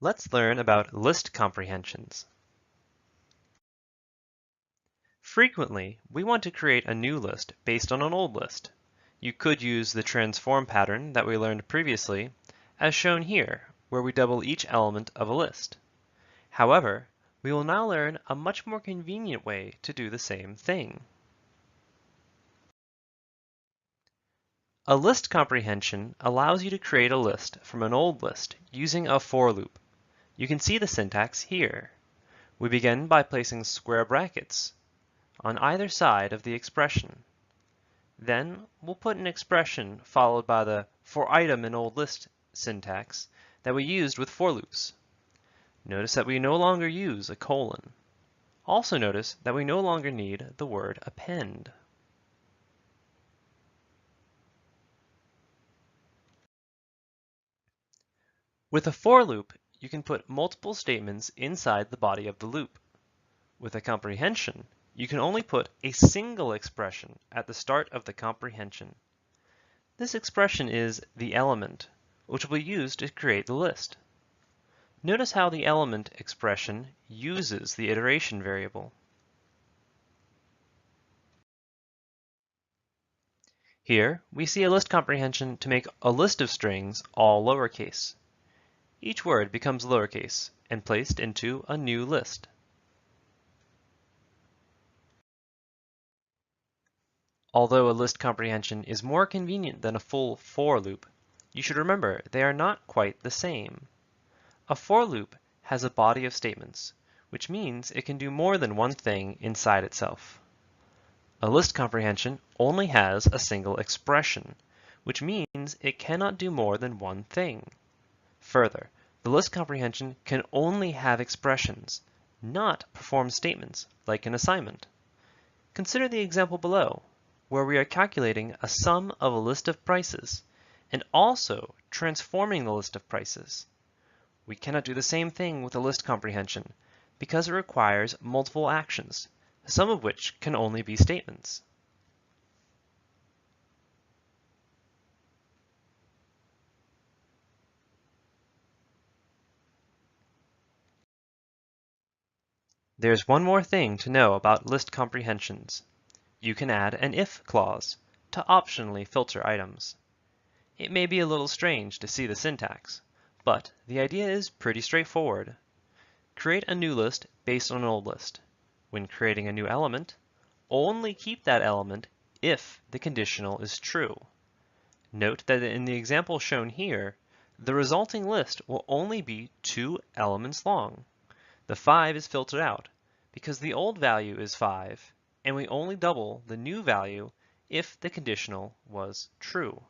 Let's learn about list comprehensions. Frequently, we want to create a new list based on an old list. You could use the transform pattern that we learned previously, as shown here, where we double each element of a list. However, we will now learn a much more convenient way to do the same thing. A list comprehension allows you to create a list from an old list using a for loop. You can see the syntax here. We begin by placing square brackets on either side of the expression. Then we'll put an expression followed by the for item in old list syntax that we used with for loops. Notice that we no longer use a colon. Also notice that we no longer need the word append. With a for loop, you can put multiple statements inside the body of the loop. With a comprehension, you can only put a single expression at the start of the comprehension. This expression is the element, which will be used to create the list. Notice how the element expression uses the iteration variable. Here, we see a list comprehension to make a list of strings all lowercase. Each word becomes lowercase and placed into a new list. Although a list comprehension is more convenient than a full for loop, you should remember they are not quite the same. A for loop has a body of statements, which means it can do more than one thing inside itself. A list comprehension only has a single expression, which means it cannot do more than one thing. Further, the list comprehension can only have expressions, not perform statements like an assignment. Consider the example below, where we are calculating a sum of a list of prices and also transforming the list of prices. We cannot do the same thing with a list comprehension because it requires multiple actions, some of which can only be statements. There's one more thing to know about list comprehensions. You can add an if clause to optionally filter items. It may be a little strange to see the syntax, but the idea is pretty straightforward. Create a new list based on an old list. When creating a new element, only keep that element if the conditional is true. Note that in the example shown here, the resulting list will only be 2 elements long. The 5 is filtered out because the old value is 5, and we only double the new value if the conditional was true.